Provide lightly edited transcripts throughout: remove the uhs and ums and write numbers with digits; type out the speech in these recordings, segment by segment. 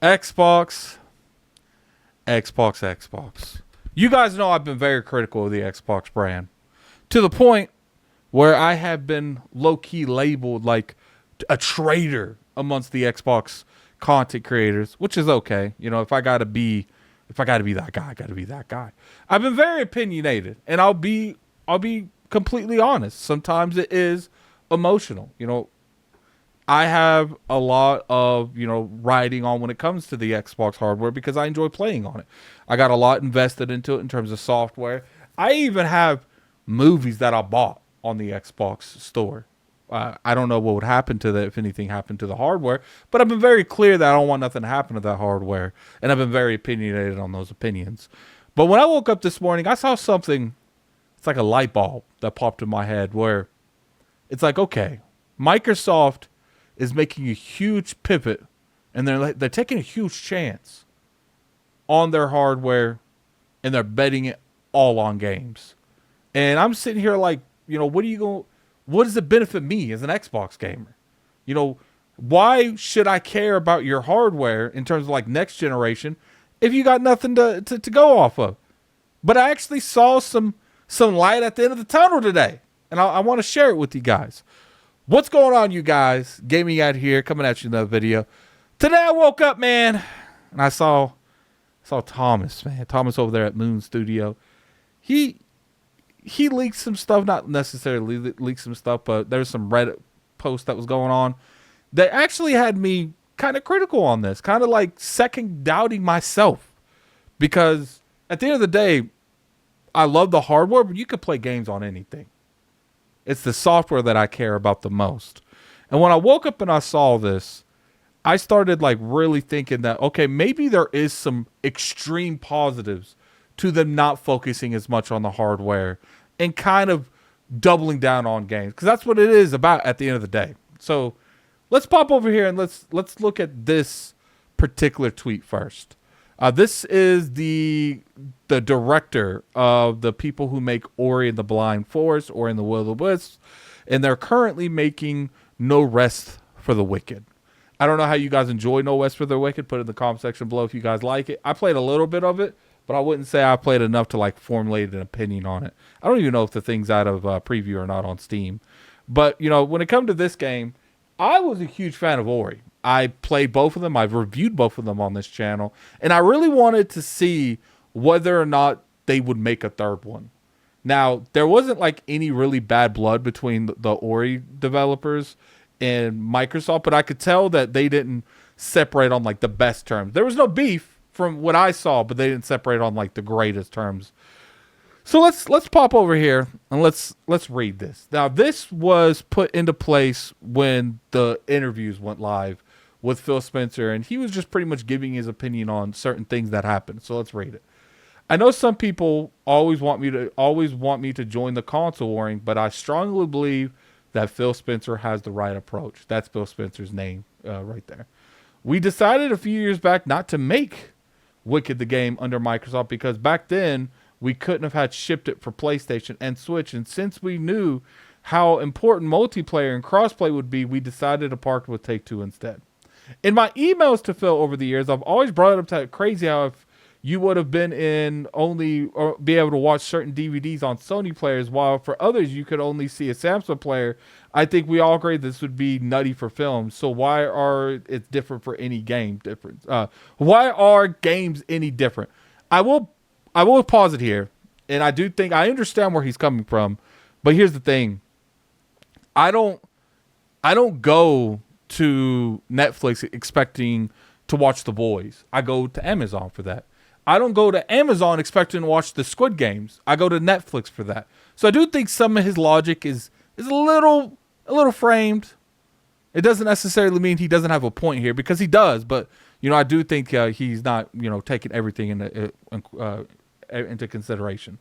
Xbox, Xbox. You guys know I've been very critical of the Xbox brand to the point where I have been low-key labeled like a traitor amongst the Xbox content creators, which is okay. You know, if I gotta be that guy, I gotta be that guy. I've been very opinionated, and I'll be completely honest. Sometimes it is emotional. You know, I have a lot of, riding on when it comes to the Xbox hardware because I enjoy playing on it. I got a lot invested into it in terms of software. I even have movies that I bought on the Xbox store. I don't know what would happen to that if anything happened to the hardware, but I've been very clear that I don't want nothing to happen to that hardware, and I've been very opinionated on those opinions. But when I woke up this morning, I saw something. It's like a light bulb that popped in my head where it's like, okay, Microsoft is making a huge pivot, and they're taking a huge chance on their hardware, and they're betting it all on games. And I'm sitting here like, what does it benefit me as an Xbox gamer? Why should I care about your hardware in terms of like next generation if you got nothing to go off of? But I actually saw some light at the end of the tunnel today, and I want to share it with you guys. What's going on, you guys? Gaming out here, coming at you in another video. Today I woke up, man, and I saw Thomas, man. Thomas over there at Moon Studio. He leaked some stuff, not necessarily leaked some stuff, but there's some Reddit post that was going on that actually had me kind of critical on this, kind of like second doubting myself, because at the end of the day, I love the hardware, but you could play games on anything. It's the software that I care about the most. And when I woke up and I saw this, I started like really thinking that, okay, maybe there is some extreme positives to them not focusing as much on the hardware and kind of doubling down on games, because that's what it is about at the end of the day. So let's pop over here and let's look at this particular tweet first. This is the director of the people who make Ori and the Blind Forest, Ori and the Will of the Wisps, and they're currently making No Rest for the Wicked. I don't know how you guys enjoy No Rest for the Wicked. Put it in the comment section below if you guys like it. I played a little bit of it, but I wouldn't say I played enough to like formulate an opinion on it. I don't even know if the thing's out of preview or not on Steam. But, when it comes to this game, I was a huge fan of Ori. I played both of them. I've reviewed both of them on this channel. And I really wanted to see whether or not they would make a third one. Now, there wasn't like any really bad blood between the Ori developers and Microsoft, but I could tell that they didn't separate on like the best terms. There was no beef from what I saw, but they didn't separate on like the greatest terms. So let's pop over here and let's read this. Now, this was put into place when the interviews went live with Phil Spencer, and he was just pretty much giving his opinion on certain things that happened. So let's read it. I know some people always want me to join the console warring, but I strongly believe that Phil Spencer has the right approach. That's Phil Spencer's name right there. We decided a few years back not to make Wicked the game under Microsoft because back then we couldn't have had shipped it for PlayStation and Switch, and since we knew how important multiplayer and crossplay would be, we decided to partner with Take-Two instead. In my emails to Phil over the years, I've always brought it up to crazy how if you would have been in only or be able to watch certain DVDs on Sony players, while for others you could only see a Samsung player. I think we all agree this would be nutty for films. So why are it different for any game different? Why are games any different? I will pause it here, and I do think I understand where he's coming from, but here's the thing: I don't go to Netflix expecting to watch The Boys. I go to Amazon for that. I don't go to Amazon expecting to watch the Squid Games. I go to Netflix for that. So I do think some of his logic is a little framed. It doesn't necessarily mean he doesn't have a point here, because he does. But I do think he's not taking everything into consideration.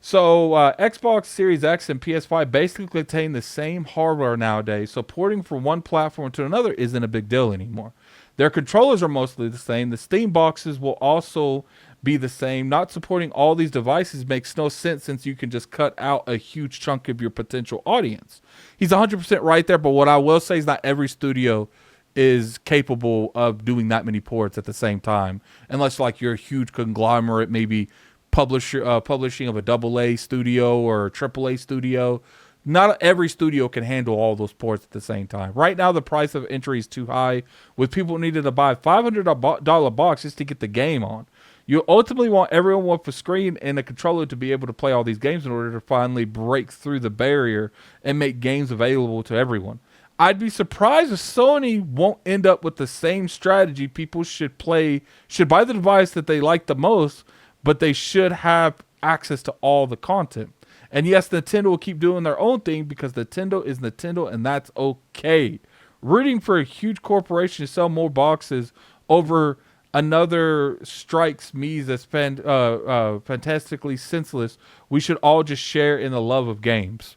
So Xbox Series X and PS5 basically contain the same hardware nowadays, so porting from one platform to another isn't a big deal anymore. Their controllers are mostly the same. The Steam boxes will also be the same. Not supporting all these devices makes no sense, since you can just cut out a huge chunk of your potential audience. He's 100% right there, but what I will say is not every studio is capable of doing that many ports at the same time, unless like you're a huge conglomerate, maybe publishing of a double A studio or a triple A studio. Not every studio can handle all those ports at the same time. Right now, the price of entry is too high, with people needing to buy $500 box just to get the game on. You ultimately want everyone with a screen and a controller to be able to play all these games in order to finally break through the barrier and make games available to everyone. I'd be surprised if Sony won't end up with the same strategy. People should buy the device that they like the most, but they should have access to all the content. And yes, Nintendo will keep doing their own thing because Nintendo is Nintendo, and that's okay. Rooting for a huge corporation to sell more boxes over another strikes me as fantastically senseless. We should all just share in the love of games.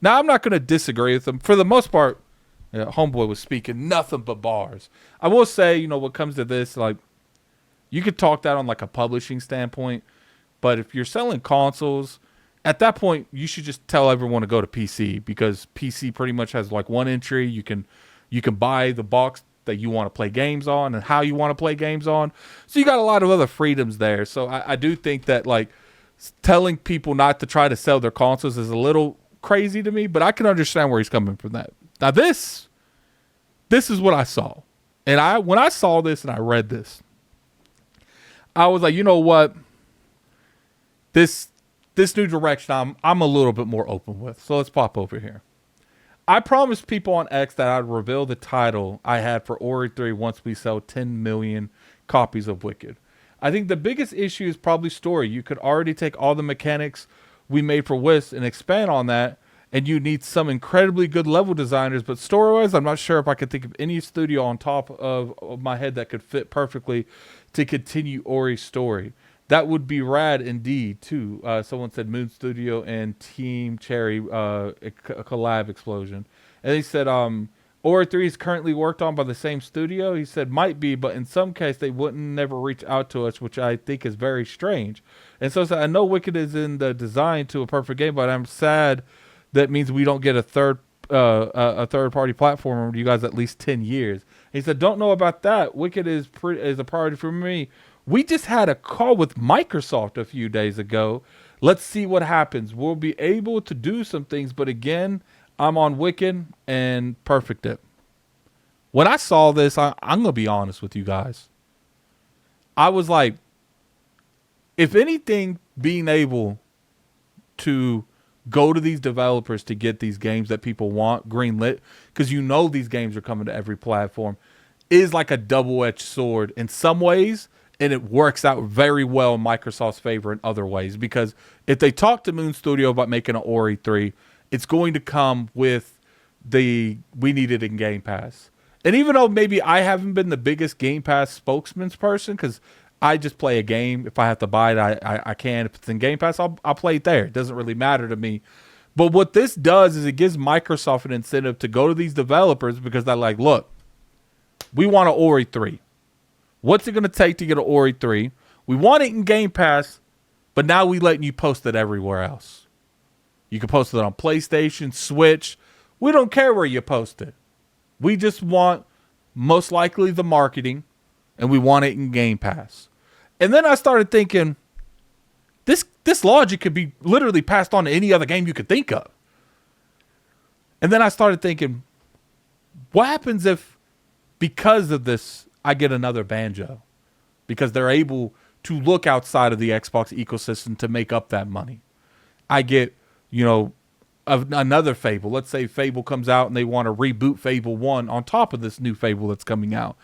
Now, I'm not going to disagree with them. For the most part, Homeboy was speaking nothing but bars. I will say, what comes to this, like, you could talk that on like a publishing standpoint, but if you're selling consoles, at that point, you should just tell everyone to go to PC, because PC pretty much has like one entry. You can buy the box that you want to play games on and how you want to play games on. So you got a lot of other freedoms there. So I do think that like telling people not to try to sell their consoles is a little crazy to me, but I can understand where he's coming from that. Now this is what I saw. And when I saw this and I read this, I was like, you know what? This new direction I'm a little bit more open with. So let's pop over here. I promised people on X that I'd reveal the title I had for Ori 3 once we sell 10 million copies of Wicked. I think the biggest issue is probably story. You could already take all the mechanics we made for Wisp and expand on that, and you need some incredibly good level designers, but story-wise, I'm not sure if I could think of any studio on top of my head that could fit perfectly to continue Ori's story. That would be rad indeed, too. Someone said Moon Studio and Team Cherry, a collab explosion. And he said, Ori 3 is currently worked on by the same studio. He said, might be, but in some case, they wouldn't never reach out to us, which I think is very strange. And so I know Wicked is in the design to a perfect game, but I'm sad that means we don't get a third-party platform for you guys at least 10 years. He said, don't know about that. Wicked is a priority for me. We just had a call with Microsoft a few days ago. Let's see what happens. We'll be able to do some things, but again, I'm on Wicked and Perfect It. When I saw this, I'm going to be honest with you guys. I was like, if anything, being able to go to these developers to get these games that people want greenlit, because these games are coming to every platform, is like a double-edged sword in some ways. And it works out very well in Microsoft's favor in other ways. Because if they talk to Moon Studio about making an Ori 3, it's going to come with we need it in Game Pass. And even though maybe I haven't been the biggest Game Pass spokesman person, because I just play a game. If I have to buy it, I can. If it's in Game Pass, I'll play it there. It doesn't really matter to me. But what this does is it gives Microsoft an incentive to go to these developers, because they're like, look, we want an Ori 3. What's it going to take to get an Ori 3? We want it in Game Pass, but now we letting you post it everywhere else. You can post it on PlayStation, Switch. We don't care where you post it. We just want, most likely, the marketing, and we want it in Game Pass. And then I started thinking, this logic could be literally passed on to any other game you could think of. And then I started thinking, what happens if, because of this, I get another Banjo, because they're able to look outside of the Xbox ecosystem to make up that money. I get, another Fable. Let's say Fable comes out and they want to reboot Fable 1 on top of this new Fable that's coming out.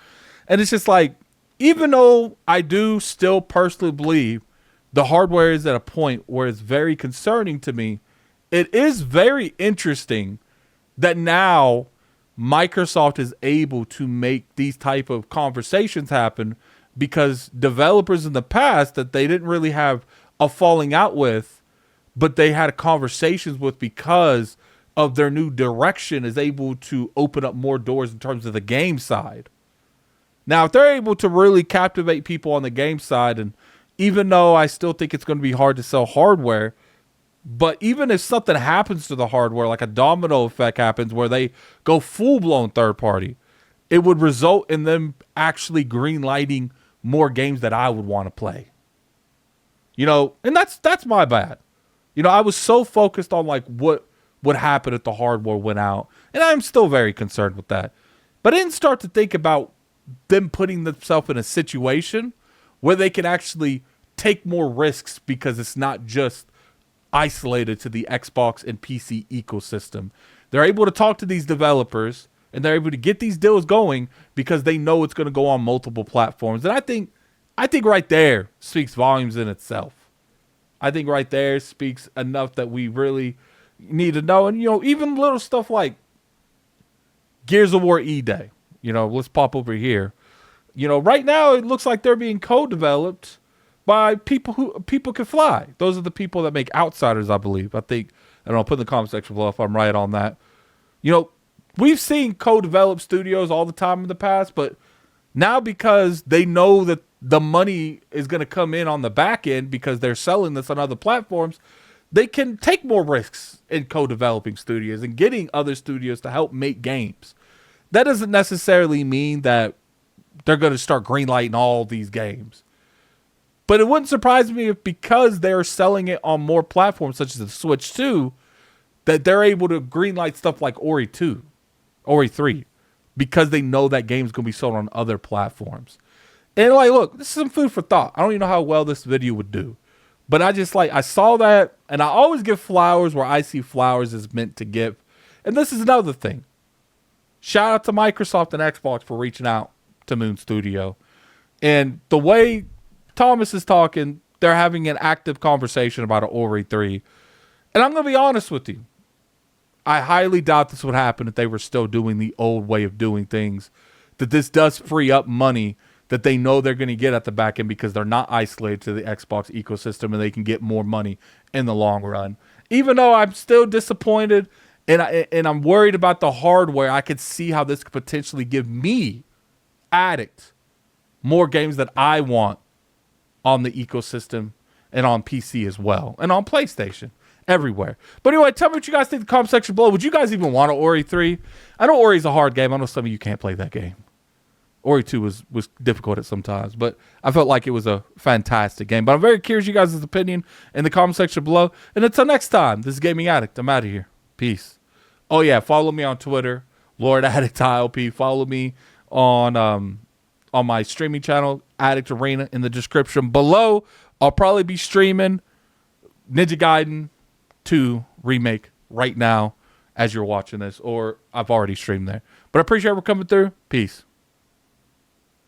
And it's just like, even though I do still personally believe the hardware is at a point where it's very concerning to me, it is very interesting that now Microsoft is able to make these type of conversations happen, because developers in the past that they didn't really have a falling out with, but they had conversations with because of their new direction, is able to open up more doors in terms of the game side. Now, if they're able to really captivate people on the game side, and even though I still think it's going to be hard to sell hardware, but even if something happens to the hardware, like a domino effect happens where they go full-blown third party, it would result in them actually green lighting more games that I would want to play. And that's my bad. I was so focused on like what would happen if the hardware went out, and I'm still very concerned with that. But I didn't start to think about them putting themselves in a situation where they can actually take more risks because it's not just isolated to the Xbox and PC ecosystem. They're able to talk to these developers and they're able to get these deals going because they know it's going to go on multiple platforms. And I think right there speaks volumes in itself. I think right there speaks enough that we really need to know. And, even little stuff like Gears of War E-Day, let's pop over here. Right now it looks like they're being co-developed by people can fly. Those are the people that make Outsiders, I believe. I don't know, put in the comment section below if I'm right on that. We've seen co-developed studios all the time in the past, but now because they know that the money is going to come in on the back end because they're selling this on other platforms, they can take more risks in co-developing studios and getting other studios to help make games. That doesn't necessarily mean that they're going to start greenlighting all these games. But it wouldn't surprise me if because they're selling it on more platforms such as the Switch 2, that they're able to greenlight stuff like Ori 3, because they know that game's going to be sold on other platforms. And look, this is some food for thought. I don't even know how well this video would do. But I saw that, and I always give flowers where I see flowers is meant to give. And this is another thing. Shout out to Microsoft and Xbox for reaching out to Moon Studio. And the way Thomas is talking, they're having an active conversation about an Ori 3. And I'm going to be honest with you. I highly doubt this would happen if they were still doing the old way of doing things. That this does free up money that they know they're going to get at the back end because they're not isolated to the Xbox ecosystem and they can get more money in the long run. Even though I'm still disappointed and I'm worried about the hardware, I could see how this could potentially give me, Addict, more games that I want on the ecosystem and on PC as well. And on PlayStation. Everywhere. But anyway, tell me what you guys think in the comment section below. Would you guys even want an Ori 3? I know Ori's a hard game. I know some of you can't play that game. Ori 2 was difficult at some times, but I felt like it was a fantastic game. But I'm very curious you guys' opinion in the comment section below. And until next time, this is Gaming Addict. I'm out of here. Peace. Oh yeah, follow me on Twitter, Lord Addict ILP. Follow me on my streaming channel, Addict Arena, in the description below. I'll probably be streaming Ninja Gaiden 2 remake right now as you're watching this, or I've already streamed there. But I appreciate everyone coming through. Peace.